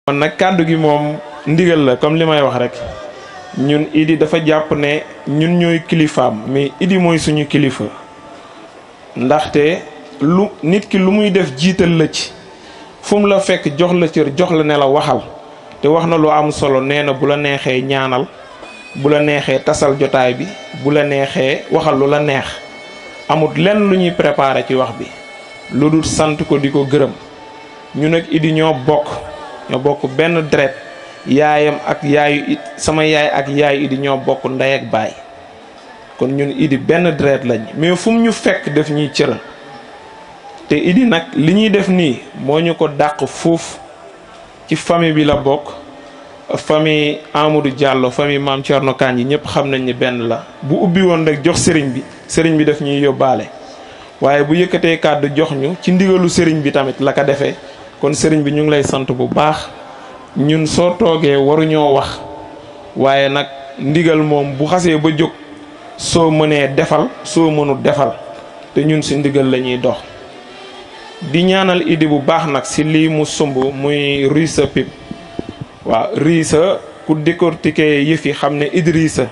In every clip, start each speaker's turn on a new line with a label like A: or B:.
A: kon nag kàddu gi moom ndigal la comme li may wax rek ñun Idi dafa jàpp ne ñun ñooy kilifaam mais Idi mooy suñu kilifa ndaxte lu nit ki lu muy def jiital la ci fu mu la fekk jox la cër jox la ne la waxal te wax na lu am solo nee na bu la neexee ñaanal bu la neexee tasal jotaay bi bu la neexee waxal lu la neex amut lenn lu ñuy préparer ci wax bi lu dul sant ko di ko gërëm ñu nag Idi ñoo bokk benn deret yaayam ak yaayu sama yaay ak yaayu Idi ñoo bokk ndey ak baay kon ñun Idi benn deret lañ mais fu mu ñu fekk def ñuy cëral te Idi nag li ñuy def nii moo ñu ko dàq foofu ci famille bi la bokk famille Amadou Diallo famille Maam Thierno Kandji ñëpp xam nañ ni benn la bu ubbi woon rek jox sëriñ bi daf ñuy yóbbaale waaye bu yëkkatee kàddu jox ñu ci ndigalu sëriñ bi tamit la ko defee kon sëriñ bi ñu ngi lay sant bu baax ñun soo toogee waruñoo wax waaye nag ndigal moom bu xasee ba jóg soo mënee defal soo mënul defal te ñun si ndigal la ñuy dox di ñaanal Idi bu baax nag si lii mu sumb muy Rissa Pip waaw Rissa ku décortiquer yëf yi xam ne Idrissa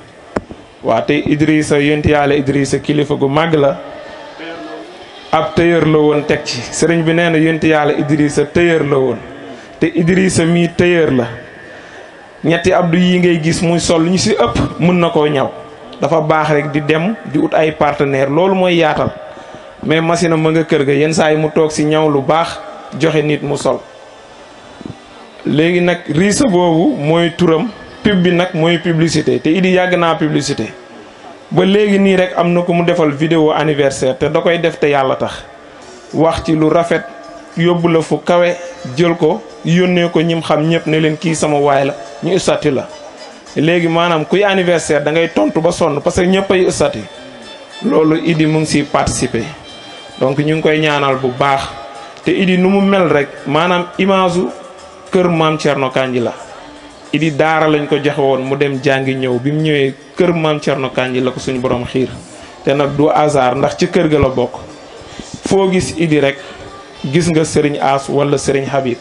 A: waaw te Idrissa yonent Yàlla Idrissa kilifa gu màgg la ab tëyër la woon teg ci sëriñ bi nee na yonent Yàlla Idrissa tëyër la woon te Idrissa mii tëyër la ñetti abdu yi ngay gis muy sol ñu si ëpp mën na koo ñaw dafa baax rek di dem di ut ay partenaire loolu mooy yaatal mais machine ma nga kër ga yenn saa yi mu toog si ñaw lu baax joxe nit mu sol léegi nag Rissa boobu mooy turam pub bi nag mooy publicité te Idi yàgg naa publicité ba léegi nii rek am na ko mu defal vidéo anniversaire te da koy def te yàlla tax wax ci lu rafet yóbbu la fu kawe jël ko yónnee ko ñim xam ñëpp ne leen kii sama waay la ñu ustati la léegi maanaam kuy anniversaire da ngay tontu ba sonn parce que ñëpp ay ustati loolu Idi mu ngi siy participer donc ñu ngi koy ñaanal bu baax te Idi nu mu mel rek maanaam image kër Maam Thierno Kandji la Idi daara lañ ko joxe woon mu dem jàngi ñëw bi mu ñëwee kër Maam Thierno Kandji la ko suñu borom xiir te nag du hasard ndax ci kër ga la bokk foo gis Idi rek gis nga Serigne As wala Serigne Habib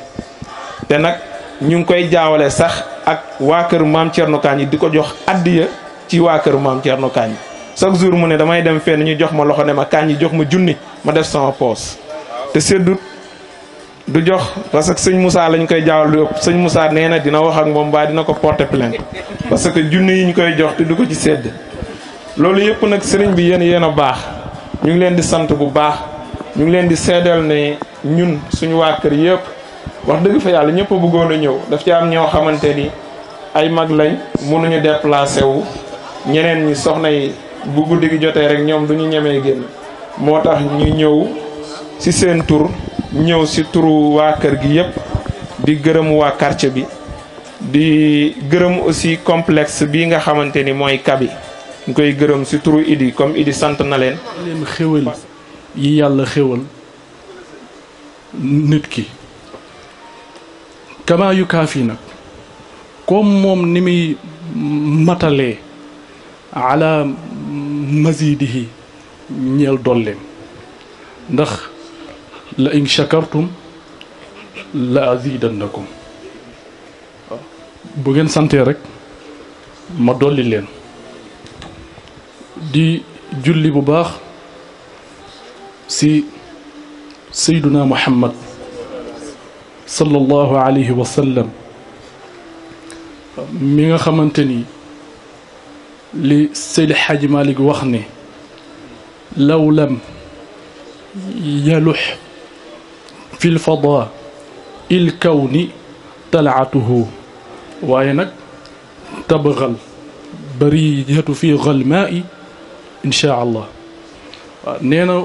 A: te nag ñu ngi koy jaawale sax ak waa kër Maam Thierno Kandji di ko jox addiya ci waa kër Maam Thierno Kandji chaque jour mu ne damay dem fenn ñu jox ma loxo ne ma Kandji jox ma junni ma def sama poos te seddut du jox parce que sëñ Moussa lañ koy jaawal lu ëpp sëñ Moussa nee na dina wax ak moom mbaa dina ko porter plainte parce que junni yi ñu koy jox te du ko ci sedd loolu yëpp nag sëriñ bi yéen a baax ñu ngi leen di sant bu baax ñu ngi leen di seedeel ne ñun suñu waa kër yëpp wax dëgg fa yàlla ñëpp a bëggoon a ñëw daf ci am ñoo xamante ni ay mag lañ mënuñu déplacé wu ñeneen ñi soxna yi bu guddi gi jotee rek ñoom duñu ñemee génn moo tax ñu ñëw ci seen tur ñëw ci turu waa kër gi yëpp di gërëm waa quartier bi di gërëm aussi complexe bi nga xamante ni mooy kabi ñu koy gërëm ci turu Idi comme Idi sant na leen
B: xéwal yi yàlla xéwal nit ki kamaa yu kaafi nag comme moom ni muy matalee ala mazidihi ñeel dolleem ndax la in shakartum la azidannakum bu ngeen santee rek ma dolli leen di julli bu baax si sayduna muhammad sallallahu alayhi wa sallam mi nga xamante ni li Seydi Hadji Malick wax ne law lam yalux fi lfada il kawni talaatuhu waaye nag tabgal bariyatu fi galmaai inchaa allah waaw nee na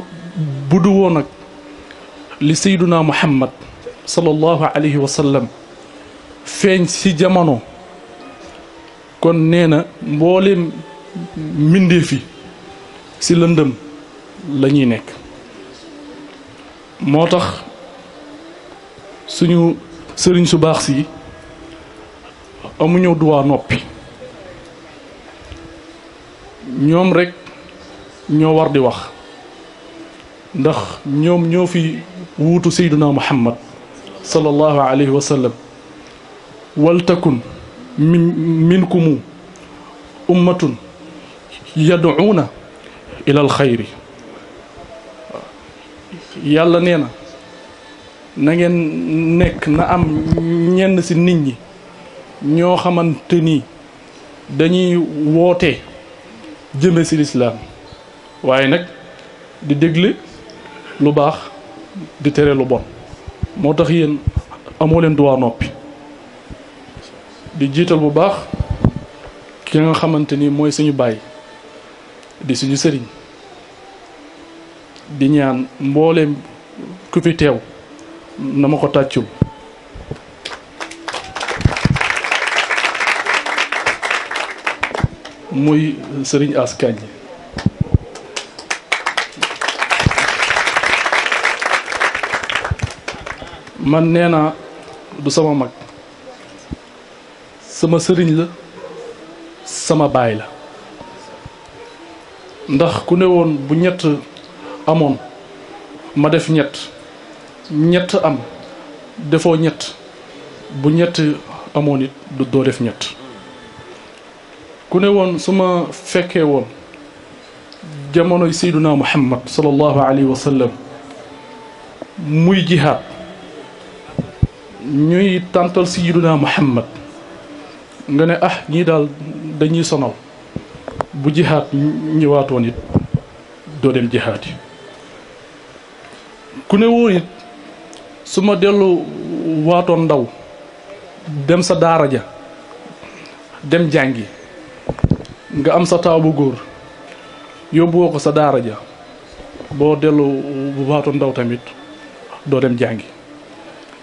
B: bu du woon nag li sayduna muhammad sallallahu alayhi wa sallam feeñ ci jamono kon nee na mboolem mbindeef yi ci lëndëm la ñuy nekk moo tax suñu sëriñ su baax si amuñu droit noppi ñoom rek ñoo war di wax ndax ñoom ñoo fi wuutu sayduna muhammad sallallahu alayhi wa sallam waltakun minkumu ummatun yad'uuna ila alxayri. yàlla nee na na ngeen nekk na am ñenn ci nit ñi ñoo xamante ni dañuy woote jëme ci lislaam waaye nag di dégle lu baax di tere lu bon. moo tax yéen amoo leen droit noppi. di jiital bu baax ki nga xamante ni mooy suñu baay di suñu sëriñ di ñaan mbooleem ku fi teew na ma ko tàccul. muy sëriñ As Kanji. man nee naa du sama mag, sama sëriñ la, sama baay la. ndax ku ne woon bu ñett amoon ma def ñett am defoo ñett, bu ñett amoon it doo def ñett. ku ne woon su ma fekkee woon jamonoy Seyduna Muhammad sallallahu alayhi wa sallam muy jihaad ñuy tàntal Seyduna Muhammad nga ne ñii daal dañuy sonal, bu jihaad ñëwaatoon it doo dem jihaad yi. ku ne woon it su ma dellu waatoon ndaw dem sa daara ja dem jàngi nga am sa taaw bu góor yóbbuwoo ko sa daara ja, boo dellu waatoon ndaw tamit doo dem jàngi.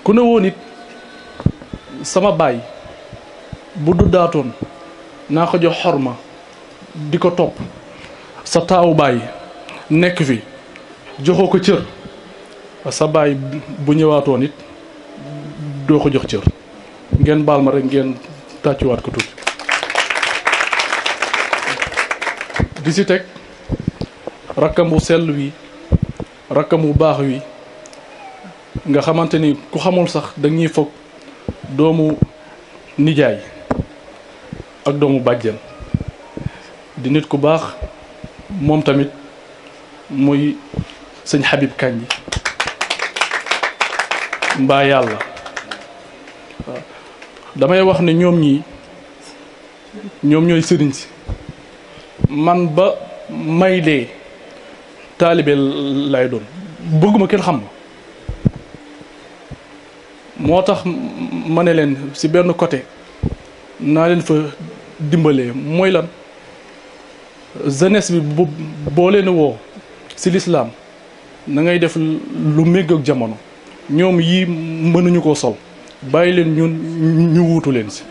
B: ku ne woon it sama baay bu duddaatoon naa ko jox xorma di ko topp, sa taawu baay nekk fi joxoo ko cër, sa baay bu ñëwaatoon it doo ko jox cër. ngeen baal ma rek ngeen tàccuwaat ko tuuti. di si teg rakkam bu sell wi, rakkam bu baax wi nga xamante ni ku xamul sax dañuy foog doomu nijaay ak doomu bàjjen. di nit ku baax moom tamit muy sëñ Habib Kanji mbaa yàlla. waaw damay wax ne ñoom ñooy sëriñ si. man ba may dee taalibe lay doon, bëgguma kenn xam ma. moo tax ma ne leen ci benn côté naa leen fa dimbalee. mooy lan? jeunesse bi boo leen woo ci lislaam na ngay def lu méngoog jamono. ñoom yii mënuñu koo sol, bàyyi leen ñun ñu wuutu leen ci.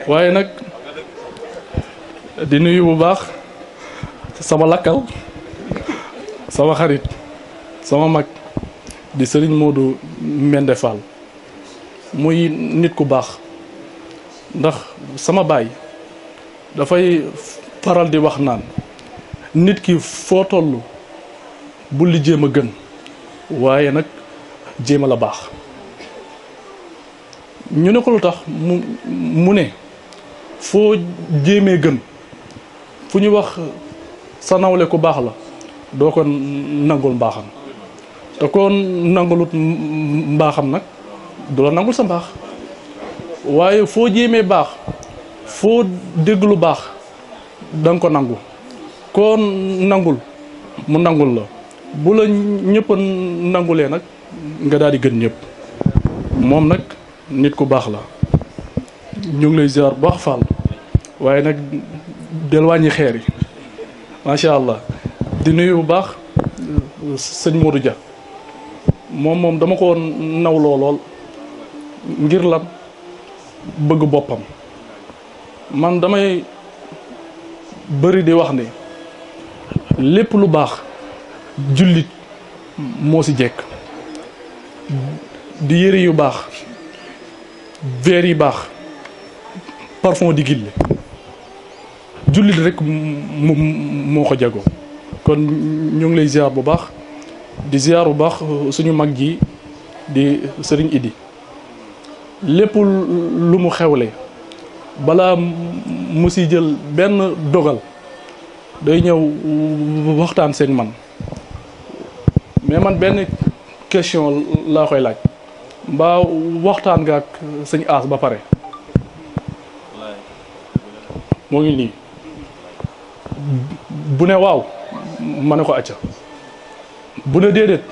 B: waaye nag di nuyu bu baax sama lakkal, sama xarit, sama mag di Serigne Modou Mende Fall muy nit ku baax. ndax sama baay dafay faral di wax naan nit ki foo toll bul li jéem a gën, waaye nag jéem a la baax. ñu ne ko lu tax mu ne foo jéemee gën, fu ñu wax sa nawle ku baax la doo ko nangul mbaaxam, te ko nangulut mbaaxam nag du la nangul sa mbaax. waaye foo jéemee baax, foo dégg lu baax da nga ko nangu. koo nangul mu nangul la. bu la ñëpp nangulee nag nga daal di gën ñëpp. moom nag nit ku baax la. ñu ngi lay ziar bu baax Fall, waaye nag del wàññi xeer yi macha allah. di nuyu bu baax sëñ Modou Dia. moom dama ko nawloo lool ngir lan bëgg boppam. man damay bëri di wax ne lépp lu baax jullit moo ci jekk. di yëre yu baax, verre yi baax, parfum di gille, jullit rek moo ko jagoo. kon ñu ngi lay ziar bu baax di ziar bu baax suñu mag ji di sëriñ Idi lépp lu mu xewle balaa mu si jël benn dogal day ñëw waxtaan seeg man mais man benn question laa koy laaj mbaa waxtaan nga ak sëñ As ba pare moo ngi nii bu ne waaw ma ne ko acca bu ne déedéet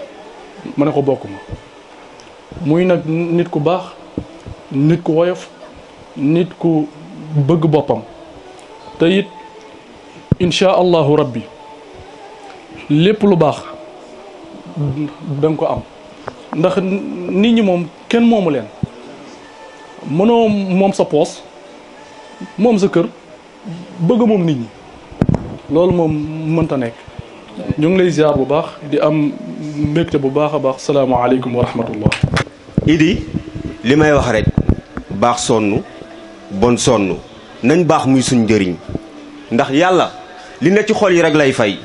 B: ma ne ko bokk ma muy nag nit ku baax nit ku woyof nit ku bëgg boppam te it insha allahu rabbi lépp lu baax danga ko am ndax nit ñi moom kenn moomu leen mënoo moom sa poos moom sa kër bëgg moom nit ñi loolu moom mënta nekk ñu ngi lay ziar bu baax di am mbégte bu baax a baax salaamaaleykum wa rahmatullah.
C: Idi li may wax rek baax sonn bon sonn nañ baax muy suñ njëriñ ndax yàlla li ne ci xol yi rek lay fay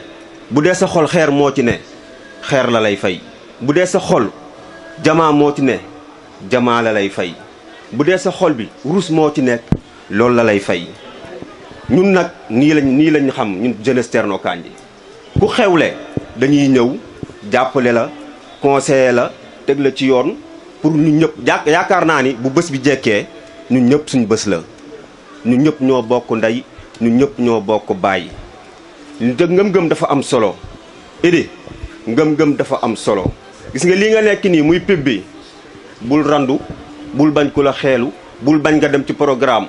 C: bu dee sa xol xeer moo ci ne xeer la lay fay bu dee sa xol jamaa moo ci ne jamaa la lay fay bu dee sa xol bi rus moo ci nekk loolu la lay fay ñun nag nii lañ xam ñun jeunesse Thierno Kandji ku xewle dañuy ñëw jàppale la conseiller la teg la ci yoon pour ñun ñëpp yaakaar naa ni bu bés bi jekkee ñun ñëpp suñ bés la ñun ñëpp ñoo bokk ndey ñun ñëpp ñoo bokk bàyyi ñu te ngëm-ngëm dafa am solo Idi ngëm-ngëm dafa am solo gis nga lii nga nekk nii muy pub bi bul randu bul bañ ku la xeelu bul bañ nga dem ci programme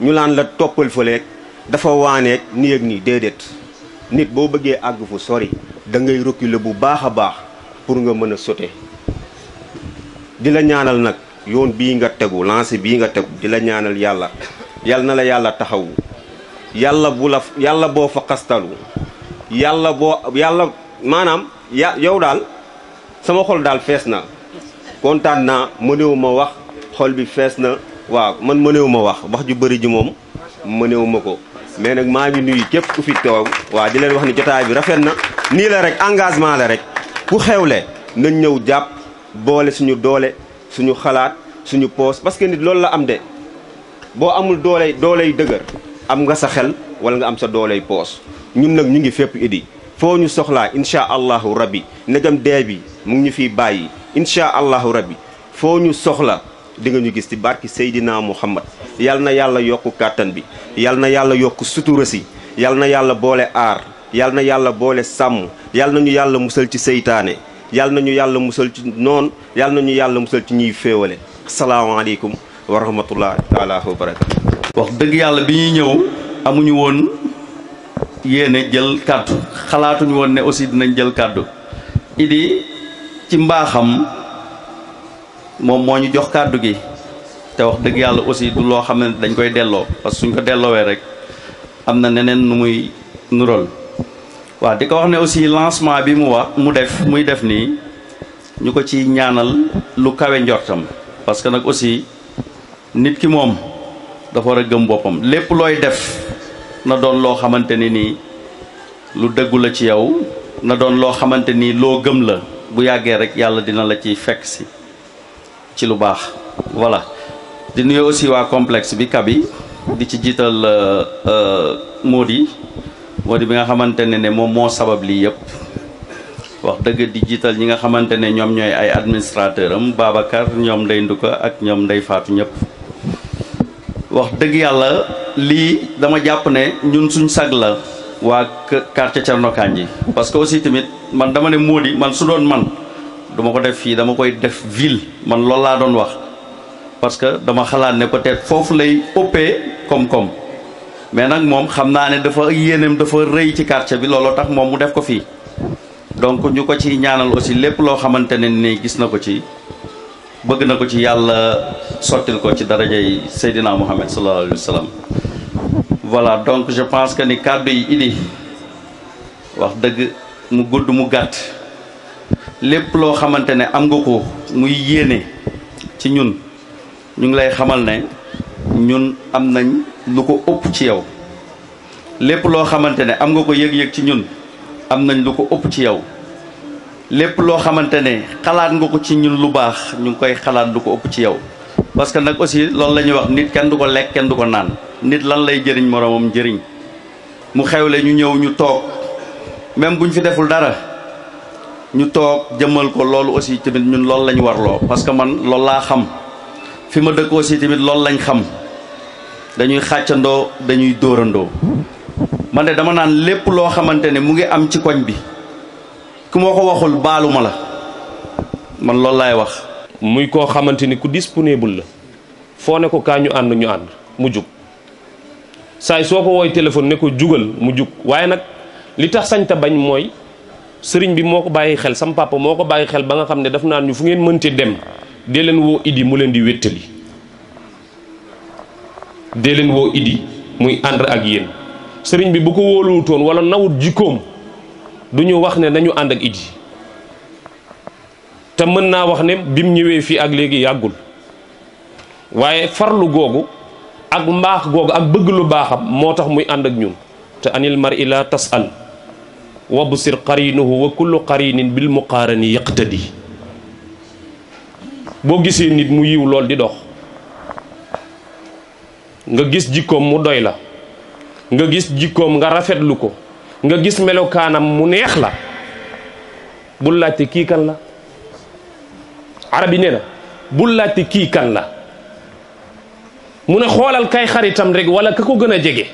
C: ñu laan la toppal fëleeg dafa waaneeg nii ak nii déedéet nit boo bëggee àgg fu sori da ngay reculer bu baax a baax pour nga mën a sauter di la ñaanal nag yoon bii nga tegu lancé bii nga tegu di la ñaanal yàlla yal na la yàlla taxawu yàlla boo fa xastalu yàlla maanaam yow daal sama xol daal fees na kontaan naa mënewu ma wax xol bi fees na waaw man mënewu ma wax ju bëri ji moom mënewu ma ko mais nag maa ngi nuyu képp ku fi toog waaw di leen wax ni jotaay bi rafet na nii la rek engagement la rek ku xewle nañ ñëw jàpp boole suñu doole suñu xalaat suñu poos parce que nit loolu la am de boo amul dooley dëgër am nga sa xel wala nga am sa dooley poos ñun nag ñu ngi fépp Idi foo ñu soxlaa incha allahu rabbi ndegam dee bi mu ngi ñu fiy bàyyi incha allahu rabbi foo ñu soxla di nga ñu gis ci barki Seydina Muhammad yal na yàlla yokku kàttan bi yal na yàlla yokku sutura si yal na yàlla boole aar yal na yàlla boole sàmm yal na ñu yàlla musal ci seytaane yal na ñu yàlla musal ci noon yal na ñu yàlla musal ci ñuy féewale asalaamaaleykum wa rahmatullahi taala wa barakatu
D: wax dëgg yàlla bi ñuy ñëw amuñu woon yéene jël kàddu xalaatuñu woon ne aussi dinañ jël kàddu Idi ci mbaaxam moom moo ñu jox kàddu gi te wax dëgg yàlla aussi du loo xam ne dañ koy delloo parce que suñ ko delloowee rek am na neneen nu muy nural waaw di ko wax ne aussi lancement bi muy def nii ñu ko ci ñaanal lu kawe njortam parce que nag aussi nit ki moom dafa war a gëm boppam lépp looy def na doon loo xamante ni nii lu dëggu la ci yow na doon loo xamante ni loo gëm la bu yàggee rek yàlla dina la ci fekk si ci lu baax voilà di nuyu aussi waa complexe bi kabi di ci jiital Mody bi nga xamante ne moom moo sabab lii yëpp wax dëgg di jiital ñi nga xamante ne ñoom ñooy ay administrateur am Babacar ñoom Ndey Nduka ak ñoom Ndey Faatu ñëpp wax dëgg yàlla lii dama jàpp ne ñun suñ sag la waa quartier Thierno Kandji parce que aussi tamit man dama ne Mody man su doon man duma ko def fii dama koy def ville man loolu laa doon wax parce que dama xalaat ne peut-être foofu lay ëppee koom-koom mais nag moom xam naa ne dafa yéeneem dafa rëy ci quartier bi looloo tax moom mu def ko fii donc ñu ko ci ñaanal aussi lépp loo xamante ne ni gis na ko ci bëgg na ko ci yàlla sottil ko ci darajay Seydina Muhammad sallallahu alayhi wa sallam voilà donc je pense que ni kàddu yi Idi wax dëgg mu gudd mu gàtt lépp loo xamante ne am nga ko muy yéene ci ñun ñu ngi lay xamal ne ñun am nañ lu ko ëpp ci yow lépp loo xamante ne am nga ko yëg-yëg ci ñun am nañ lu ko ëpp ci yow lépp loo xamante ne xalaat nga ko ci ñun lu baax ñu ngi koy xalaat du ko ëpp ci yow. parce que nag aussi loolu la ñuy wax nit kenn du ko lekk kenn du ko naan nit lan lay jëriñ moroomam jëriñ mu xewle ñu ñëw ñu toog même buñ fi deful dara ñu toog jëmmal ko loolu aussi tamit ñun loolu la ñu warloo parce que man loolu laa xam fi ma dëkk aussi tamit loolu lañ xam dañuy xàccandoo dañuy dóorandoo man de dama naan lépp loo xamante ne mu ngi am ci koñ bi ku ma ko waxul baaluma la man loolu laay wax.
E: muy koo xamante ni ku disponible la foo ne ko kaa ñu ànd mu jug saay soo ko wooy téléphone ne ko jugal mu jug waaye nag li tax sañta bañ mooy sëriñ bi moo ko bàyyi xel sam papa moo ko bàyyi xel ba nga xam ne daf naan ñu fu ngeen mënti dem dee leen woo Idi mu leen di wéttali dee leen woo Idi muy ànd ak yéen sëriñ bi bu ko wóoluwutoon wala nawut jikkoom du ñu wax ne nañu ànd ak Idi te mën naa wax ne bim ñëwee fii ak léegi yàggul waaye farlu googu ak mbaax googu ak bëgg lu baaxam moo tax muy ànd ak ñun te anil mar'i la tas'al wabsir qarinuhu wa kullu qarinin bil muqarani yaqtadi boo gisee nit mu yiw lool di dox nga gis jikkoom mu doy la nga gis jikkoom nga rafetlu ko nga gis melokaanam mu neex la bul laajte kii kan la arab yi nee na bul laajte kii kan la mu ne xoolal kay xaritam rek wala ka ko gën a jege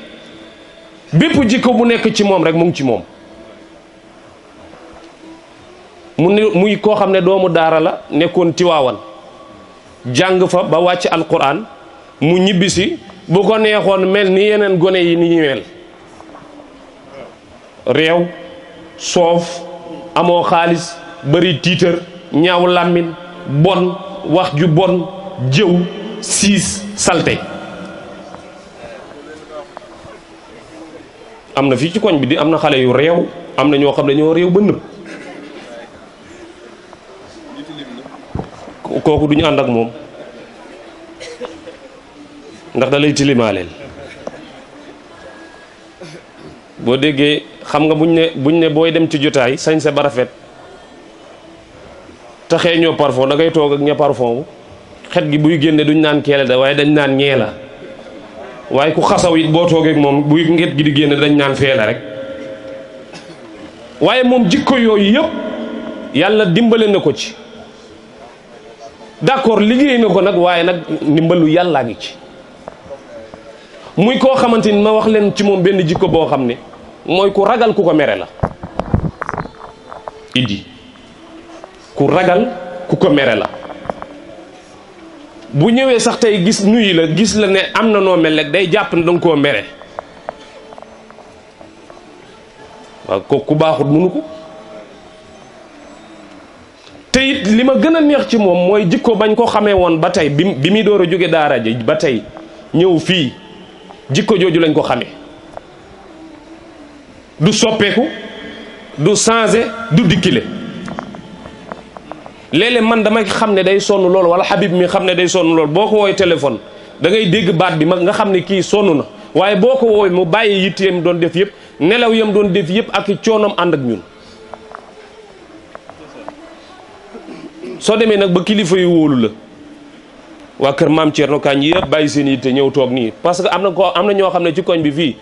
E: bépp jikko bu nekk ci moom rek mu ngi ci moom mu ne muy koo xam ne doomu daara la nekkoon Tiwaawan jàng fa ba wàcc alquran mu ñibbisi bu ko neexoon mel ni yeneen gone yi ni ñu mel réew soof amoo xaalis bari tiitër ñaaw làmmin bon wax ju bon jëw siis salte am na fii ci koñ bi di am na xale yu réew am na ñoo xam ne ñoo réew ba nëb kooku duñu ànd ak moom ndax da lay tilimaaleel boo déggee xam nga buñ ne booy dem ci jotaay sañse ba rafet taxee ñoo parfum da ngay toog ak ña parfum xet gi buy génne duñ naan keele da waaye dañ naan ñee la waaye ku xasaw it boo toogee ak moom buy nget gi di génne dañ naan fee la rek waaye moom jikko yooyu yëpp yàlla dimbale na ko ci d'accord liggéey na ko nag waaye nag ndimbalu yàllaa ngi ci muy koo xamante ni ma wax leen ci moom benn jikko boo xam ne mooy ku ragal ku ko mere la Idi ku ragal ku ko mere la bu ñëwee sax tey gis nuyu la gis la ne am na noo mel rek day jàpp ne danga koo mere waaw ko ku baaxut mënu ko te it li ma gën a neex ci moom mooy jikko bañ ko xamee woon ba tey bi muy door a jóge daara ji ba tey ñëw fii jikko jooju lañ ko xamee du soppeeku du changé du dikkile léeg-léeg man damay xam ne day sonn lool wala Habib mi xam ne day sonn lool boo ko woowee téléphone da ngay dégg baat bi nga xam ne kii sonn na waaye boo ko woowee mu bàyyi yitteem doon def yëpp nelaw yam doon def yëpp ak i coonam ànd ak ñun soo demee nag ba kilifa yu wóolu la waa kër maam Thierno Kañ yëpp bàyyi seen yitte ñëw toog nii parce que am na ñoo xam ne ci koñ bi fii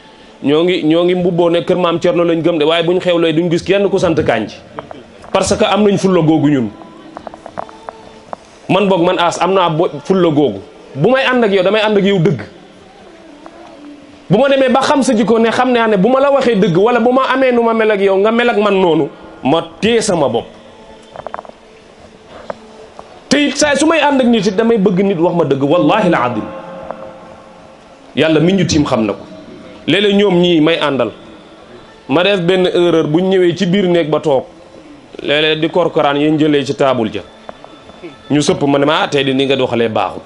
E: ñoo ngi mbubboo ne kër maam Thierno lañ gëm de waaye bu ñu xewlee duñ gis kenn ku sant Kañ parce que am nañ fulla googu ñun man boog man as am naa fulla googu bu may ànd ak yow damay ànd ak yow dëgg bu ma demee ba xam sa jikko ne xam ne bu ma la waxee dëgg wala bu ma amee nu ma mel ak yow nga mel ak man noonu ma téye sama bopp te it saa su may ànd ak nit it damay bëgg nit wax ma dëgg wallahi la adim yàlla mi ñu tiim xam na ko léeg-léeg ñoom ñii may àndal ma def benn erreur bu ñëwee ci biir néeg ba toog léeg-léeg di korkoraan yéen jëlee ci taabul ja ñu sëpp ma ne ma tey di ni nga doxalee baaxul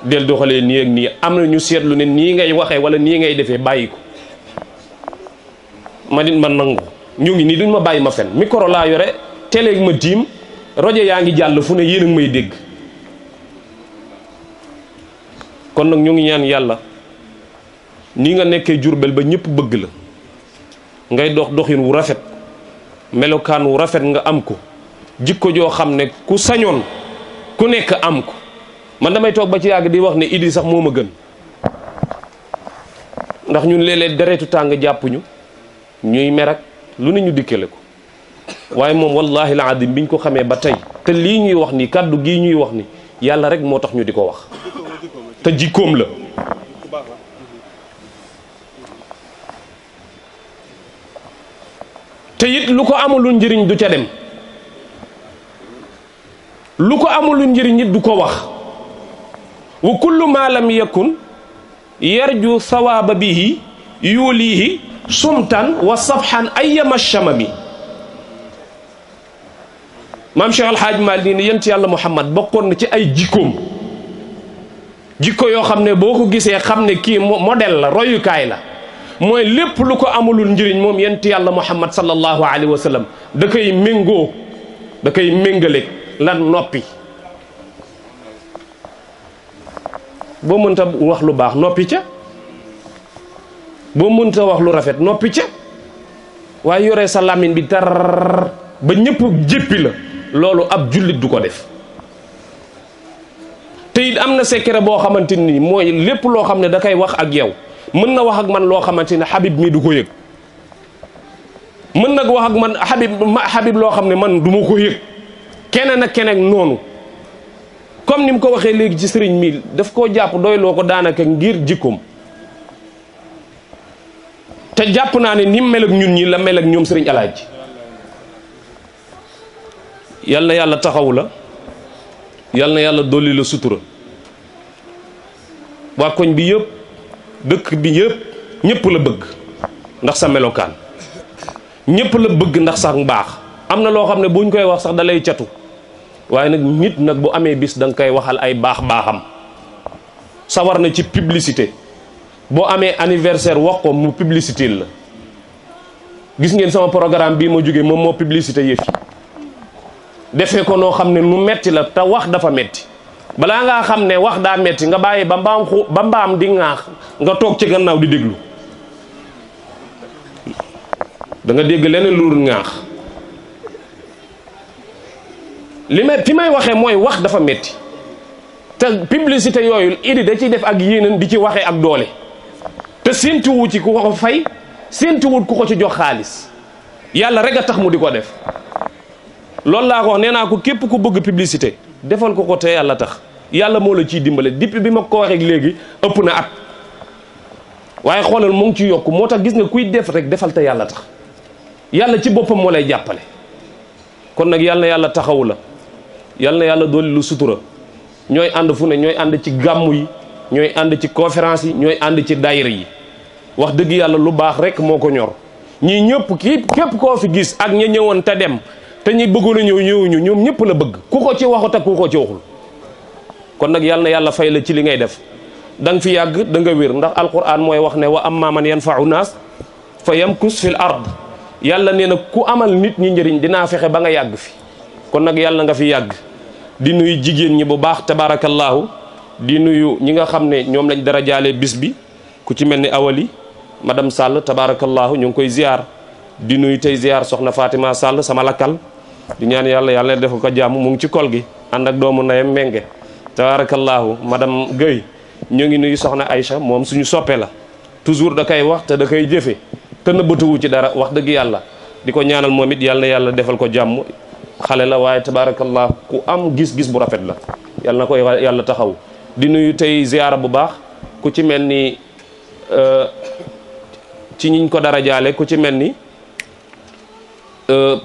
E: del doxalee nii ak nii am na ñu seetlu ne nii ngay waxee wala nii ngay defee bàyyi ko ma dit ma nangu ñu ngi nii duñ ma bàyyi ma fen micro laa yore télé ma tiim rajo yaa ngi jàll fu ne yéen a ngi may dégg kon nag ñu ngi ñaan yàlla nii nga nekkee Jurbel ba ñëpp bëgg la ngay dox doxin wu rafet melokaan wu rafet nga am ko jikko joo xam ne ku sañoon ku nekk am ko. man damay toog ba ci yàgg di wax ne Idi sax moo ma gën ndax ñun léeg-léeg deretu tàng jàppuñu ñuy merak lu ne ñu dikkale ko waaye moom wallahi la adim biñ ko xamee ba tey te lii ñuy wax ni kàddu gii ñuy wax ni yàlla rek moo tax ñu di ko wax te jikkoom la. te it lu ko amulul njëriñ du ca dem lu ko amulul njëriñ it du ko wax wa kullu ma lam yakun yarju sawaaba bihi yuulihi sumtan wa safhan ayyama shamami. maam Cheikh Alhaaj Maalik ni yent yàlla Muhammad bokkoon na ci ay jikkoom jikko yoo xam ne boo ko gisee xam ne kii modèle la royukaay la mooy lépp lu ko amulul njëriñ moom yent yàlla Muhammad sallallahu alayhi wa sallam da koy méngoo da koy méngaleeg lan noppi. boo mënta wax lu baax noppi ca boo mënta wax lu rafet noppi ca waaye yore sa làmmiñ bi tar ba ñëpp jéppi la loolu ab jullit du ko def. te it am na secret boo xamante ni mooy lépp loo xam ne da koy wax ak yow mën na wax ak man loo xamante ne Habib mii du ko yëg mën nag wax ak man Habib loo xam ne man du ma ko yëg keneen ak keneen noonu. comme ni mu ko waxee léegi ci sëriñ mi daf koo jàpp doyloo ko daanaka ngir jikkoom te jàpp naa ne ni mu mel ak ñun ñi la mel ak ñoom sëriñ Alaaji. yal na yàlla taxawu la yal na yàlla dolli la sutura waa koñ bi yëpp dëkk bi yëpp ñëpp la bëgg ndax sa melokaan ñëpp la bëgg ndax sax mbaax am na loo xam ne buñ koy wax sax da lay catu waaye nag nit nag bu amee bis da nga koy waxal ay baax-baaxam sawar na ci publicité boo amee anniversaire wax ko mu publicité la gis ngeen sama programme bii ma jógee moom moo publicité yëf yi defee ko noo xam ne nu metti la te wax dafa metti balaa ngaa xam ne wax daa metti nga bàyyi ba mbaam di ŋaax nga toog ci gannaaw di déglu da nga dégg leneen lu dul ŋaax fi may waxee mooy wax dafa metti te publicité yooyu Idi da ciy def ak yéeneen di ci waxee ak doole te séentuwu ci ku ko fay séentuwut ku ko ci jox xaalis yàlla rek a tax mu di ko def loolu laa ko wax nee naa ko képp ku bëgg publicité defal ko ko te yàlla tax yàlla moo la ciy dimbale depuis bi ma ko waxee léegi ëpp na at waaye xoolal mu ngi ci yokk moo tax gis nga kuy def rek defal te yàlla tax yàlla ci boppam moo lay jàppale kon nag yàlla na yàlla taxawu la yàlla na yàlla dolli lu sutura ñooy ànd fu ne ñooy ànd ci gàmmu yi ñooy ànd ci conférence yi ñooy ànd ci daayira yi wax dëgg yàlla lu baax rek moo ko ñor ñii ñëpp képp koo fi gis ak ña ñëwoon te dem te ñi bëggoon a ñëw ñëwuñu ñoom ñëpp la bëgg ku ko ci waxut ak ku ko ci waxul kon nag yàlla na yàlla fay la ci li ngay def da nga fi yàgg da nga wér ndax alquran mooy wax ne wa amma man yanfa'u naas fa yamkus fil ard yàlla nee na ku amal nit ñi njëriñ dinaa fexe ba nga yàgg fi kon nag yàlla nga fi yàgg di nuyu jigéen ñi bu baax tabaarakallaahu di nuyu ñi nga xam ne ñoom lañ dara jaale bis bi ku ci mel ni awali madame Sall tabaarakallaahu ñu ngi koy ziar di nuyu tey ziar soxna Fatima Sall sama lakkal di ñaan yàlla yàlla na def ko jàmm mu ngi ci kol gi ànd ak doomu ndeyam Menge tabaarakallaahu madame Guèye ñu ngi nuyu soxna Aïcha moom suñu soppe la toujours da koy wax te da koy jëfe te nëbbatuwu ci dara wax dëgg yàlla di ko ñaanal moom it yàlla na yàlla defal ko jàmm xale la waaye tabarakallah ku am gis-gis bu rafet la yàlla na ko yàlla taxaw di nuyu tey ziyaara bu baax ku ci mel ni ci ñiñ ko dara jaale ku ci mel ni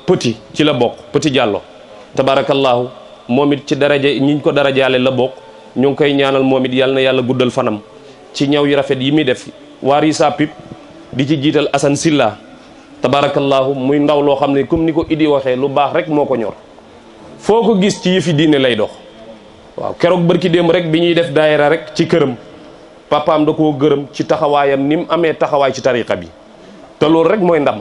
E: Petit ci la bokk Petit Diallo tabarakallahu moom it ci daraja ñiñ ko dara jaale la bokk ñu ngi koy ñaanal moom it yàlla na yàlla guddal fanam ci ñaw yu rafet yi muy def waar yi sa pip di ci jiital Assane Silla tabarakallahu muy ndaw loo xam ne comme ni ko Idi waxee lu baax rek moo ko ñor foo ko gis ci yëfi diine lay dox waaw keroog barki démb rek bi ñuy def daayira rek ci këram papaam da koo gërëm ci taxawaayam ni mu amee taxawaay ci tariqa bi te loolu rek mooy ndam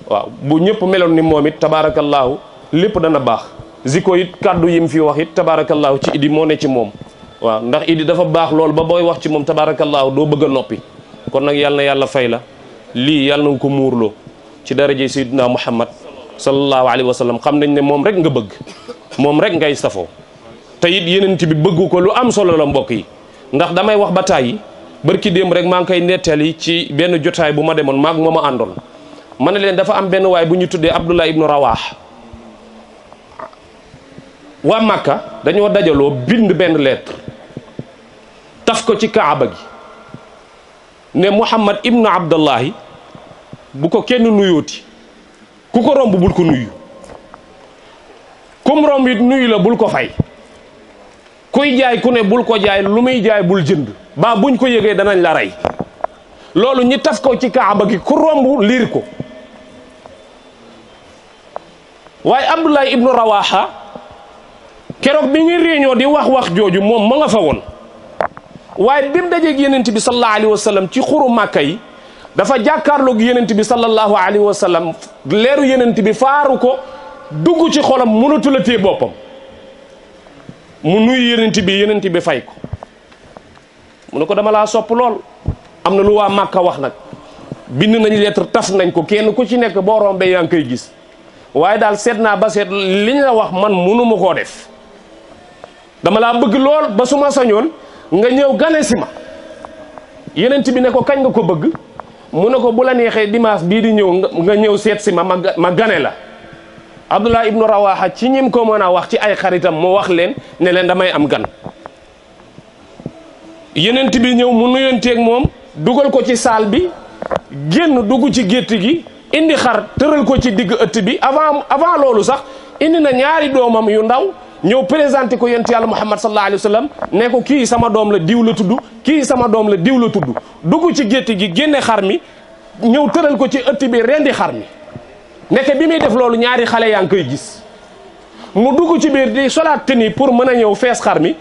E: waaw bu ñëpp meloon ni moom it tabarakallahu lépp dana baax ziko it kàddu yim fi wax it tabarakallahu ci Idi moo ne ci moom waaw ndax Idi dafa baax loolu ba booy wax ci moom tabarakallahu doo bëgg a noppi kon nag yàlla na yàlla fay la lii yàlla na nga ko muurloo ci daraje Seydina Muhammad sallallahu alayhi wa sallam xam nañ ne moom rek nga bëgg moom rek ngay safoo te it yenent bi bëggu ko lu am solo la mbokk yi ndax damay wax ba tàyyi barki démb rek maa ngi koy nettali ci benn jotaay bu ma demoon maag moo ma àndoon ma ne leen dafa am benn waay bu ñu tuddee Abdullah ibnu Rawah waa Makka dañoo dajaloo bind benn lettre taf ko ci Kaaba gi ne Muhammad ibnu Abdullahi bu ko kenn nuyooti ku ko romb bul ko nuyu kum romb it nuyu la bul ko fay kuy jaay ku ne bul ko jaay lu muy jaay bul jënd ba buñ ko yëgee danañ la rey loolu ñi taf ko ci Kaaba gi ku romb liir ko waaye Abdullah ibnu Rawaha keroog bi ñu réunion di wax jooju moom ma nga fa woon waaye bi mu dajeeg yenent bi sallallahu alayhi wa sallam ci xuru Màkka yi dafa jàkkaarloog yenent bi sallallahu alayhi wa sallam leeru yenent bi faaru ko dugg ci xolam mënatu la téye boppam mu nuyu yenent bi fay ko mu ne ko dama laa sopp lool am na lu waa Màkka wax nag bind nañ lettre taf nañ ko kenn ku ci nekk boo rombee yaa ngi koy gis waaye daal seet naa ba seet liñ la wax man mënuma koo def dama laa bëgg lool ba su ma sañoon nga ñëw gane si ma yenent bi ne ko kañ nga ko bëgg mu ne ko bu la neexee dimanche bii di ñëw nga ñëw seet si ma gane la Abdullah ibnu Rawaha ci ñim ko mën a wax ci ay xaritam mu wax leen ne leen damay am gan yenent bi ñëw mu nuyanteeg moom dugal ko ci saal bi génn dugg ci gétt gi indi xar tëral ko ci digg ëtt bi avant loolu sax indi na ñaari doomam yu ndaw ñëw présenté ko yonent yàlla Muhammad sallallahu alayhi wa sallam ne ko kii sama doom la diw la tudd kii sama doom la diw la tudd dugg ci gétt gi génne xar mi ñëw tëral ko ci ëtt bi rendi xar mi nekk bi muy def loolu ñaari xale yaa ngi koy gis mu dugg ci biir di solaat tenue pour mën a ñëw fees xar mi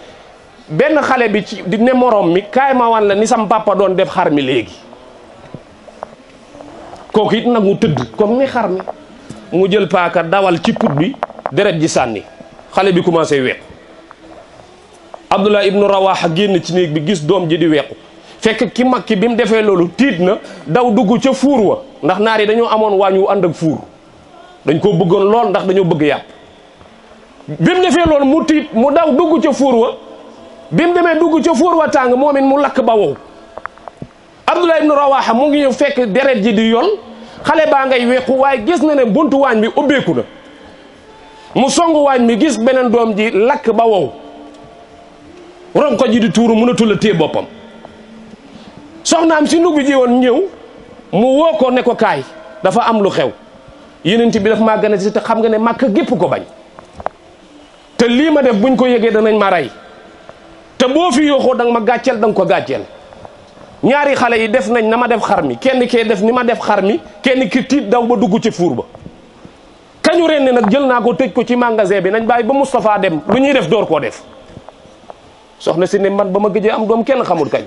E: benn xale bi ci di ne morom mi kaay ma wan la ni sam papa doon def xar mi léegi kooku it nag mu tëdd comme ni xar mi mu jël paaka dawal ci put bi deret ji sànni xale bi commencé weeku Abdullah ibnu Rawaha génn ci néeg bi gis doom ji di weeku fekk ki mag ki bi mu defee loolu tiit na daw dugg ca fuur wa ndax naar yi dañoo amoon waañ wu ànd ak fuur dañ koo bëggoon lool ndax dañoo bëgg yàpp bi mu defee loolu mu tiit mu daw dugg ca fuur wa bi mu demee dugg ca fuur wa tàng moom it mu lakk ba wow Abdullah ibnu Rawaha mu ngi ñëw fekk deret ji di yol xale baa ngay weeku waaye gis na ne buntu waañ bi ubbeeku na mu songu waañ bi gis beneen doom ji lakk ba wow ronko ji di tuuru mënatul a téye boppam soxnaam si nubbi ji woon ñëw mu woo ko ne ko kaay dafa am lu xew yenent bi daf maa gën a si te xam nga ne Màkka gépp ko bañ te lii ma def buñ ko yëgee danañ ma rey te boo fi yooxoo danga ma gàcceel danga ko gàcceel ñaari xale yi def nañ na ma def xar mi kenn kee def ni ma def xar mi kenn ki tiit daw ba dugg ci fuur ba kañu ren ne nag jël naa ko tëj ko ci magasin bi nañ bàyyi ba Moustapha dem lu ñuy def door koo def soxna si ne man ba ma gëjee am doom kenn xamul kañ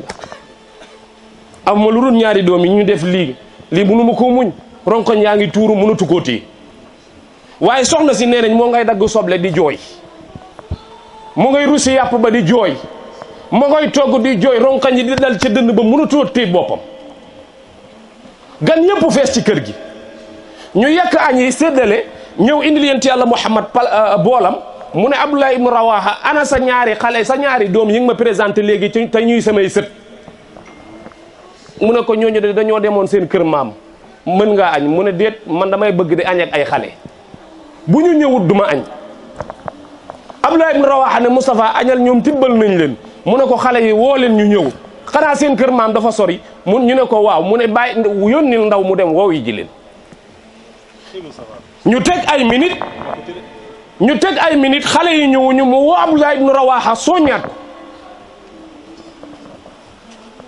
E: la am ma lu dul ñaari doom yi ñu def lii mënu ma koo muñ ronkoñ yaa ngi tuuru mënatu koo téye waaye soxna si nee nañ moo ngay dagg soble di jooy mu ngay rusi yàpp ba di jooy ma ngay togg di jooy ronkañ yi di dal ca dënd ba mënatoo téye boppam gan yëpp fees ci kër gi ñu yekk añ yi séddale ñëw indil yonent yàlla Muhammad boolam mu ne Abdullah ibnu Rawaha ana sa ñaari xale sa ñaari doom yi nga ma présenté léegi te ñuy samay sët mu ne ko ñooñu de dañoo demoon seen kër maam mën ngaa añ mu ne déet man damay bëgg di añ ak ay xale bu ñu ñëwut duma añ Abdullah ibnu Rawaha ne Moustapha añal ñoom tibbal nañ leen mu ne ko xale yi woo leen ñu ñëw xanaa seen kër maam dafa sori ñu ne ko waaw mu ne bàyyi yónnil ndaw mu dem woow yi ji leen ñu teg ay minute xale yi ñëwuñu mu woo Abdullah ibnu Rawaha soññaat ko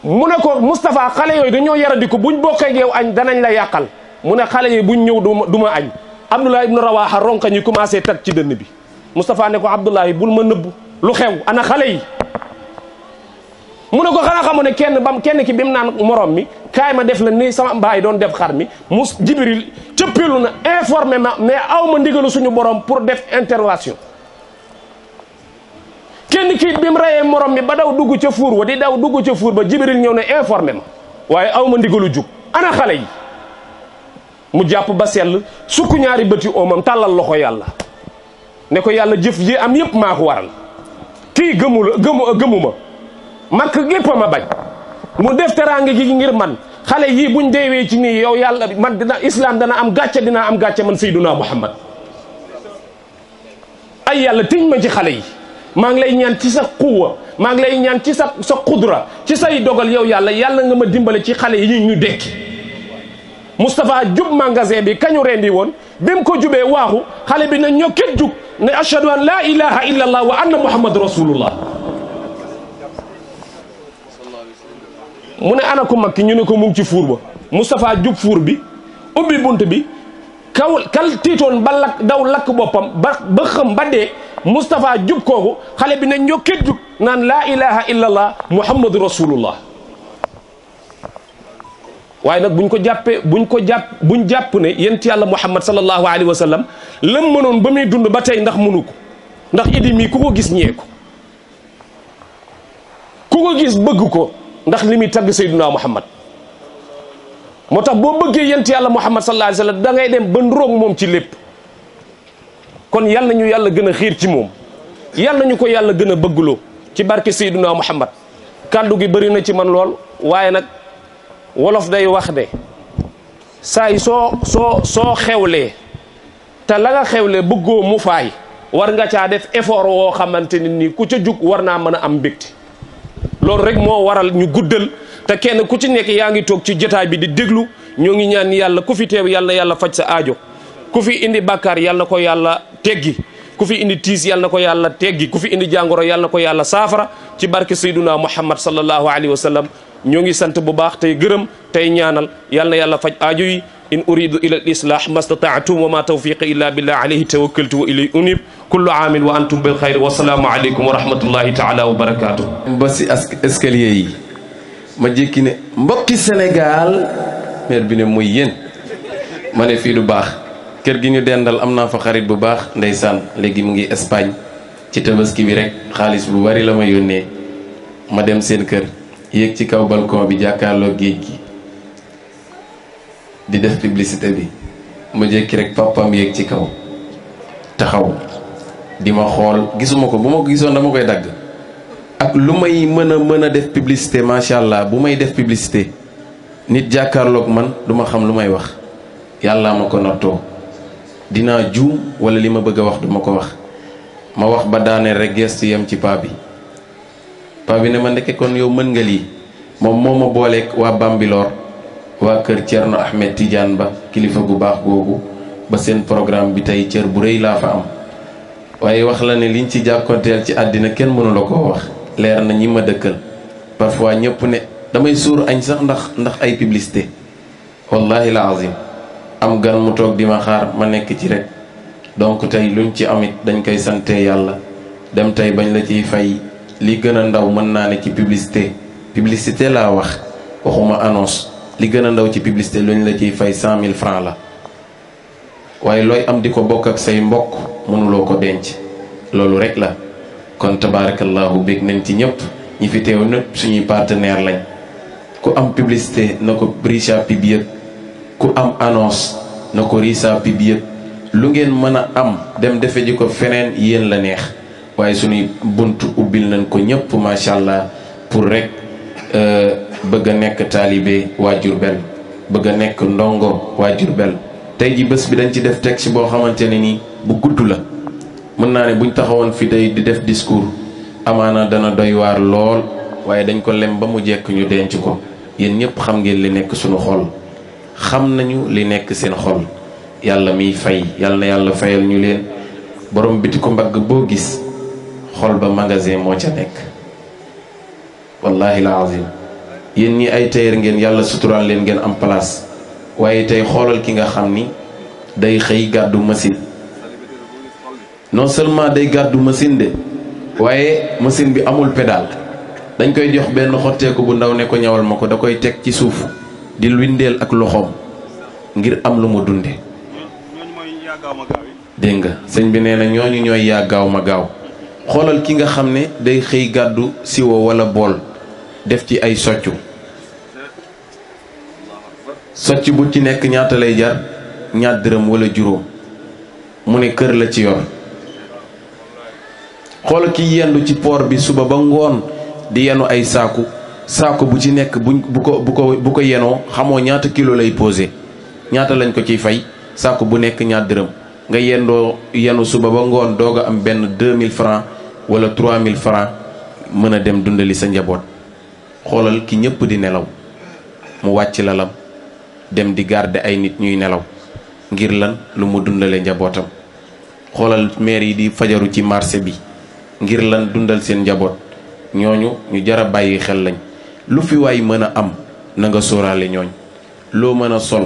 E: mu ne ko Moustapha xale yooyu dañoo yaradi ko buñ bokkee ak yow añ danañ la yàqal mu ne xale yi buñ ñëw du ma añ Abdullah ibnu Rawaha ronka ñi commencé tag ci dënn bi Moustapha ne ko Abdullahi bul ma nëbb lu xew ana xale yi mu ne ko xanaa xamu ne kenn ki bi mu naan morom mi kaay ma def la ni sama mbaay doon def xar mi mu Jibril cëppeelu na informé ma mais aw ma ndigalu suñu borom pour def intervention kenn ki bi mu reyee morom mi ba daw dugg ca fuur wa di daw dugg ca fuur ba Jibril ñëw ne informé ma waaye aw ma ndigalu jug ana xale yi mu jàpp ba sell sukk ñaari bëti oomam tàllal loxo yàlla ne ko yàlla jëf ji am yépp maa ko waral kii gëmuma makk gépp ma bañ mu def teraanga gi ngir man xale yii buñ deewee ci nii yow yàlla man islam dana am gàcce dinaa am gàcce man Seydina Muhammad ay yàlla tiñ ma ci xale yi maa ngi lay ñaan ci sa quwa maa ngi lay ñaan ci sa qudra ci say dogal yow yàlla nga ma dimbale ci xale yi ñu dekki Moustapha jub magasin bi kañu rendi woon bi mu ko jubee waaxu xale bi na ñokket jug ne ashhadu an la ilaha illa allah wa anna muhammad rasulullah mu ne ana ko makki ñu ne ko mu ngi ci fuur ba Moustapha jub fuur bi ubbi bunt bi kal tiitoon ba lakk daw lakk boppam ba xam ba dee Moustapha jub kooku xale bi ne ñokket jug naan laa ilaha illa allah muhammadu rasulullah waaye nag buñ jàpp ne yent yàlla muhammad sallallahu alayhi wa sallam lam mënoon ba muy dund ba tey ndax mënu ko ndax idi mii ku ko gis ñee ko ku ko gis bëgg ko ndax li muy tagg sayyiduna muhammad moo tax boo bëggee yent yàlla muhammad sallallahu alayhi wa sallam da ngay dem ba nroog moom ci lépp kon yal nañu yàlla gën a xiir ci moom yal nañu ko yàlla gën a bëggloo ci barke sayyiduna muhammad kàddu gi bëri na ci man lool waaye nag wolof day wax de saa yi soo xewlee te la nga xewlee bëggoo mu faay war nga caa def effort woo xamante ni nii ku ca jug war naa mën a am mbégte loolu rek moo waral ñu guddal te kenn ku ci nekk yaa ngi toog ci jotaay bi di déglu ñoo ngi ñaan yàlla ku fi teew yàlla na yàlla faj sa aajo ku fi indi bàkkaar yàlla na ko yàlla teggi ku fi indi tiis yàlla na ko yàlla teggi ku fi indi jàngoro yàlla na ko yàlla saafara ci barke sayduna muhammad sallallahu alayhi wa sallam ñoo ngi sant bu baax tey gërëm tey ñaanal yàlla na yàlla faj aajo yi in uridu ila al islah mastata'tum wa ma tawfiqi illa billah alayhi tawakkaltu wa ilayhi unib kullu aamin wa antum bil xayr wa salaamu alaykum wa rahmatullahi taala wa barakatuh
F: ba si escalier yi ma jékki ne mbokki Sénégal maire bi ne muy yéen ma ne fii du baax kër gi ñu dendal am naa fa xarit bu baax ndeysaan léegi mu ngi Espagne ci tabaski bi rek xaalis bu bari la ma yónnee ma dem seen kër yéeg ci kaw balcon bi jàkkaarloo géej gi di def publicité bi ma jékki rek papam yéeg ci kaw taxaw di ma xool gisuma ko bu ma ko gisoon dama koy dagg ak lu may mën a def publicité macha allah bu may def publicité nit jàkkaarloog man duma xam lu may wax yàlla ma ko nattoo dinaa juum wala li ma bëgg a wax duma ko wax ma wax ba daaneel rek gestu yem ci paa bi ne ma ndeke kon yow mën nga lii moom moo ma booleeg waa Bambilor waa kër Thierno Ahmed Tidiane ba kilifa gu baax googu ba seen programme bi tey cër bu rëy laa fa am waaye wax la ne liñ ci jàkkonteel ci àddina kenn mënu la koo wax leer na ñi ma dëkkal parfois ñëpp ne damay suur añ sax ndax ay publicité wallahi la azim am gan mu toog di ma xaar ma nekk ci rek donc tey luñ ci amit dañ koy sante yàlla dem tey bañ la ciy fay li gën a ndaw mën naa ne ci publicité laa wax waxuma annonce li gën a ndaw ci publicité luñ la ciy fay 100 000 francs la waaye looy am di ko bokk ak say mbokk mënuloo ko denc loolu rek la kon tabarakallahu bég nañ ci ñëpp ñi fi teew ñëpp suñuy partenaire lañ ku am publicité na ko Richard Pub yëg ku am annonce na ko Richard Pub yëg lu ngeen mën a am dem defe ji ko feneen yéen la neex waaye suñuy bunt ubbil nañ ko ñëpp macha allah pour rek bëgg a nekk taalibe waa Jurbel bëgg a nekk ndongo waa Jurbel tey ji bés bi dañ ci def texte boo xamante ne nii bu gudd la mën naa ne buñ taxawoon fi tey di def discours amaana dana doy waar lool waaye dañ ko lem ba mu jekk ñu denc ko yéen ñëpp xam ngeen li nekk suñu xol xam nañu li nekk seen xol yàlla miy fay yàlla na yàlla fayal ñu leen borom biti ko mbagg boo gis xol ba magasin moo ca nekk wallahi la azim yéen ñi ay tailleur ngeen yàlla suturaal leen ngeen am place waaye tey xoolal ki nga xam ni day xëy gàddu machine non seulement day gàddu machine de waaye machine bi amul pédale dañ koy jox benn xotteeku bu ndaw ne ko ñawal ma ko da koy teg ci suuf di windeel ak loxoom ngir am lu mu dunde dégg nga sëñ bi nee na ñooñu ñooy yaa gaaw ma gaaw xoolal ki nga xam ne day xëy gàddu siwo wala bool def ci ay soccu socc bu ci nekk ñaata lay jar ñaar dërëm wala juróom mu ne kër la ci yor. xool ki yendu ci port bi suba ba ngoon di yenu ay saaku bu ci nekk bu ko yenoo xamoo ñaata kilo lay posé ñaata lañ ko ciy fay saaku bu nekk ñaar dërëm nga yenu suba ba ngoon doog a am benn 2000 francs wala 3000 francs mën a dem dundali sa njaboot. xoolal ki ñëpp di nelaw mu wàcc lalam dem di garder ay nit ñuy nelaw ngir lan lu mu dundale njabootam. xoolal maire yi di fajaru ci marché bi ngir lan dundal seen njaboot. ñooñu ñu jara bàyyi xel lañ. lu fi waay mën a am na nga sóoraale ñooñ. loo mën a sol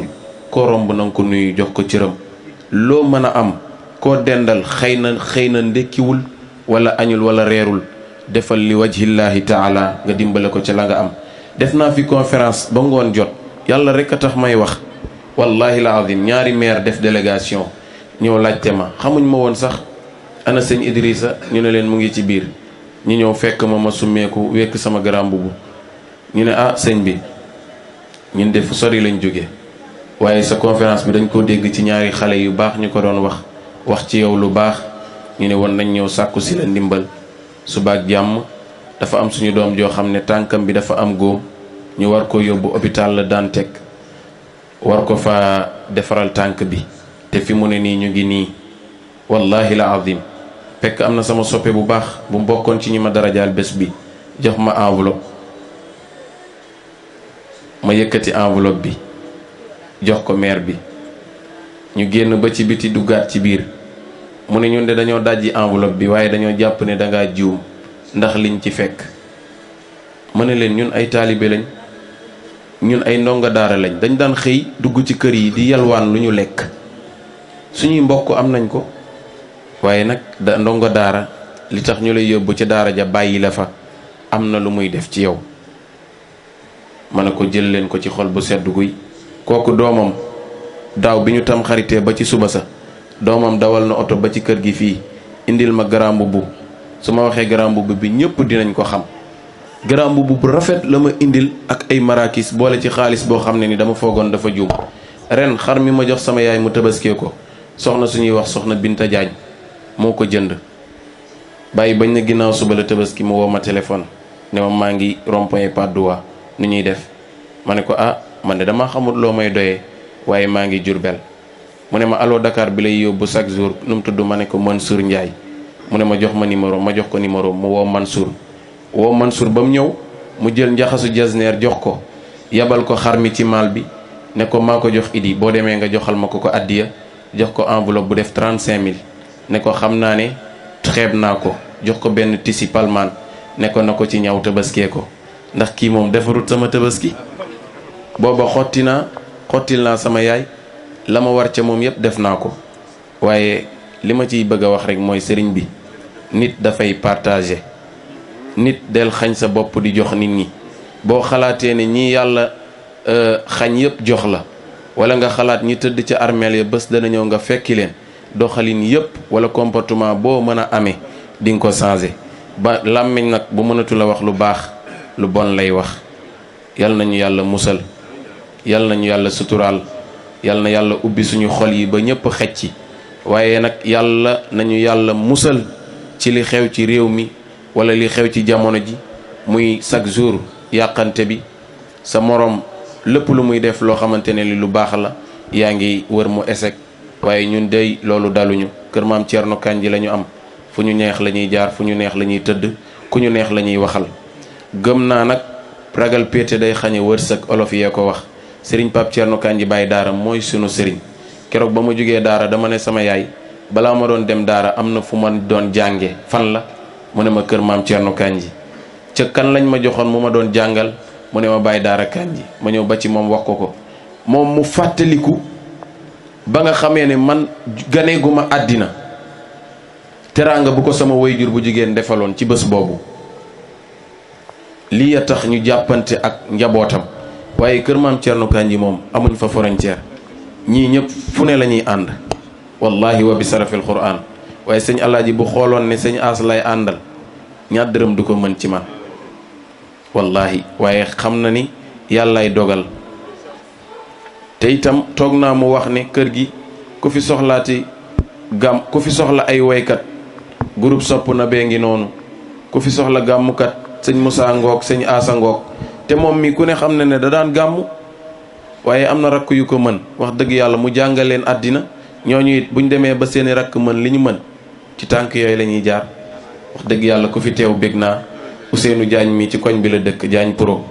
F: koo romb na nga ko nuyu jox ko cëram. loo mën a am koo dendal xëy na ndekkiwul wala añul wala reerul defal li wajhillahi taala nga dimbale ko ca la nga am. def naa fi conférence ba ngoon jot yàlla rek a tax may wax wallahi la azim ñaari maire def délégation ñëw laajte ma xamuñ ma woon sax ana sëñ Idrissa ñu ne leen mu ngi ci biir. ñu ñëw fekk ma summeeku wekk sama garam bubu ñu ne sëñ bi ñun def sori lañ jóge waaye sa conférence bi dañ ko dégg ci ñaari xale yu baax ñu ko doon wax ci yow lu baax ñu ne woon nañ ñëw sàkku si la ndimbal subaak jàmm dafa am suñu doom joo xam ne tànkam bi dafa am góom ñu war ko yóbbu hôpital la Dantec war ko fa defaral tànk bi te fi mu ne nii ñu ngi nii wallahi la azim fekk am na sama soppe bu baax bu bokkoon ci ñi ma darajaal bés bi jox ma enveloppe ma yëkkati enveloppe bi jox ko maire bi ñu génn ba ci biti duggaat ci biir mu ne ñun de dañoo dajji enveloppe bi waaye dañoo jàpp ne dangaa juum ndax liñ ci fekk. ma ne leen ñun ay taalibe lañ ñun ay ndongo daara lañ dañ daan xëy dugg ci kër yi di yalwaan lu ñu lekk suñuy mbokk am nañ ko waaye nag ndongo daara li tax ñu lay yóbbu ci daara ja bàyyi la fa am na lu muy def ci yow. ma ne ko jël leen ko ci xol bu sedd guy. kooku doomam daaw bi ñu tam xaritee ba ci suba sa doomam dawal na oto ba ci kër gi fii indil ma grand mbubb. su ma waxee grand mbubb bi ñëpp dinañ ko xam. grand mbubb bu rafet la ma indil ak ay marakis boole ci xaalis boo xam ne ni dama foogoon dafa juum. ren xar mi ma jox sama yaay mu tabaskee ko soxna suñuy wax soxna Binta Jaañ moo ko jënd. bàyyi bañ na ginnaaw suba la tabaski mu woo ma téléphone ne ma maa ngi rond-point Patte d'Oie ni ñuy def. ma ne ko man de dama xamul loo may doyee waaye maa ngi Jurbel. mu ne ma allo Dakar bi lay yóbbu chaque jour nu mu tudd ma ne ko Mansour Ndiaye. mu ne ma jox ma numéro ma jox ko numéro mu woo Mansour ba mu ñëw mu jël njaxasu jasneer jox ko yabal ko xar mi ci maal bi ne ko maa ko jox Idi boo demee nga joxal ma ko addiya jox ko enveloppe bu def 35000 ne ko xam naa ne xeeb naa ko jox ko benn tisi palmaan ne ko na ko ci ñaw tabaskee ko ndax kii moom defarut sama tabaski. booba xottil naa sama yaay la ma war ca moom yépp def naa ko waaye li ma ciy bëgg a wax rek mooy sëriñ bi nit dafay partager. nit del xañ sa bopp di jox nit ñi boo xalaatee ne ñi yàlla xañ yépp jox la wala nga xalaat ñi tëdd ca armeel ya bés dana ñëw nga fekki leen doxalin yépp wala comportement boo mën a amee di nga ko changer ba làmmiñ nag bu mënatu la wax lu baax lu bon lay wax. yal nañu yàlla musal yal nañu yàlla suturaal yal na yàlla ubbi suñu xol yi ba ñépp xej ci waaye nag yàlla nañu yàlla musal ci li xew ci réew mi wala li xew ci jamono ji muy chaque jour yàqante bi sa morom lépp lu muy def loo xamante ne li lu baax la yaa ngi wër mu échec waaye ñun dey loolu daluñu kër maam Thierno Kandji la ñu am fu ñu neex la ñuy jaar fu ñu neex la ñuy tëdd ku ñu neex la ñuy waxal. gëm naa nag ragal péete day xañe wërsëg olof yee ko wax sëriñ Pape Thierno Kandji Baye Daara mooy sunu sëriñ. keroog ba ma jógee daara dama ne sama yaay balaa ma doon dem daara am na fu ma doon jànge fan la mu ne ma kër maam Thierno Kandji. ca kan lañ ma joxoon mu ma doon jàngal mu ne ma Baye Daara Kandji ma ñëw ba ci moom wax ko moom mu fàttaliku ba nga xamee ne man ganeeguma àddina teraanga bu ko sama wayjur bu jigéen defaloon ci bés boobu lii a tax ñu jàppante ak njabootam. waaye kër maam Thierno Kandji moom amuñ fa frontière ñii ñëpp fu ne la ñuy ànd wallahi wa bi sarafil quran waaye sëñ alaaji bu xooloon ne sëñ aas lay àndal ñaar dërëm du ko mën ci man wallahi waaye xam na ni yàllaay dogal te itam toog naa mu wax ne kër gi ku fi soxlaati ku fi soxla ay woykat groupe sopp na bee ngi noonu, ku fi soxla gàmmukat sëñ Moussa Ngoog sëñ Asa Ngoog, te moom mi ku ne xam ne da daan gàmmu waaye am na rakk yu ko mën wax dëgg yàlla mu jàngal leen àddina. ñooñu it buñ demee ba seeni rakk mën li ñu mën ci tànk yooyu la ñuy jaar. wax dëgg yàlla ku fi teew bég naa. Ousseynou Diagne mi ci koñ bi la dëkk Diagne Pro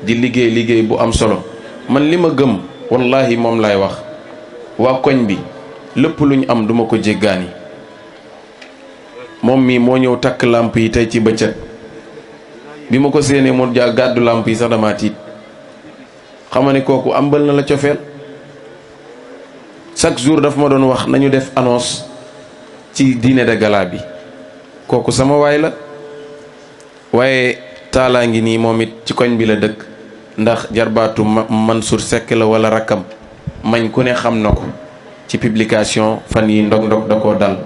F: di liggéey bu am solo. man li ma gëm wallahi moom lay wax, waa koñ bi lépp lu ñu am duma ko jéggaani. moom mii moo ñëw takk làmp yi tey ci bëccëg bi ma ko séenee mu gàddu làmp yi sax dama tiit. xama ne kooku ambal na la cofeel. chaque jour daf ma doon wax nañu def annonce ci dîner de gala bi, kooku sama waay la. waaye taalaa ngi nii moom it ci koñ bi la dëkk ndax jarbaatu Mansour Seck la wala rakkam mañ ku ne xam na ko ci publication fan yi ndog-ndog da koo dal.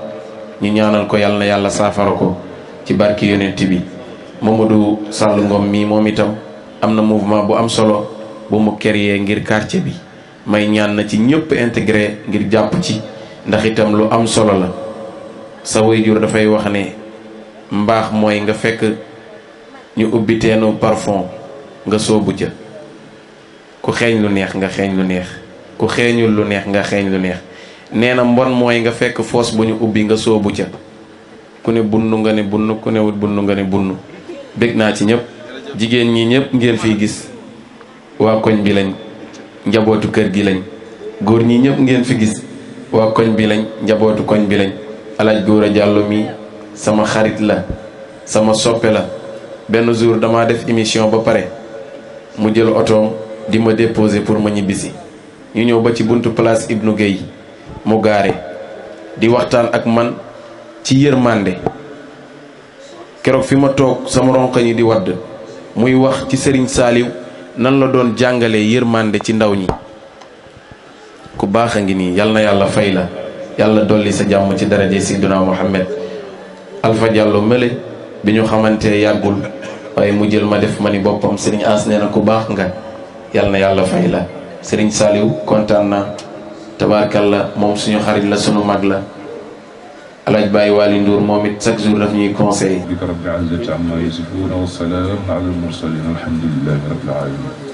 F: ñu ñaanal ko yàlla na yàlla saafara ko ci barki yonent bi. Mamadou Sall Ngom mii moom itam am na mouvement bu am solo bu mu créé ngir quartier bi. may ñaan na ci ñëpp intégré ngir jàpp ci ndax itam lu am solo la. sa waajur dafay wax ne mbaax mooy nga fekk ñu ubbi teenu parfum nga soobu ca. ku xeeñ lu neex nga xeeñ lu neex, ku xeeñul lu neex nga xeeñ lu neex. nee na mbon mooy nga fekk foos bu ñu ubbi nga soobu ca. ku ne bunnu nga ne bunnu, ku ne wut bunnu nga ne bunnu. bég naa ci ñëpp. jigéen ñi ñëpp ngeen fiy gis waa koñ bi lañ, njabootu kër gi lañ. góor ñi ñëpp ngeen fi gis waa koñ bi lañ, njabootu koñ bi lañ. alaaj Góora Jàllo mi sama xarit la, sama soppe la. benn jour dama def émission ba pare mu jël otoom di ma déposer pour ma ñibbisi. ñu ñëw ba ci buntu place Ibnu Gueye mu gaare di waxtaan ak man ci yërmande. keroog fi ma toog sama ronqañ yi di wadd muy wax ci Serigne Saliou nan la doon jàngalee yërmande ci ndaw ñi. ku baax a ngi nii, yal na yàlla fay la, yàlla dolli sa jàmm ci daraje Seydina Muhammad. Alpha Diallo mele bi ñu xamante yàggul waaye mu jël ma def ma ni boppam. Serigne As nee na ku baax nga, yal na yàlla fay la. Serigne Saliou kontaan na tabaarkalla, moom suñu xarit la, sunu mag la. alaaj Baye Waly Ndour moom it chaque jour daf ñuy conseil.
G: bika rabbil izzati amma yasifun wa salamun ala al mursalin alhamdulillahi rabbil alamin.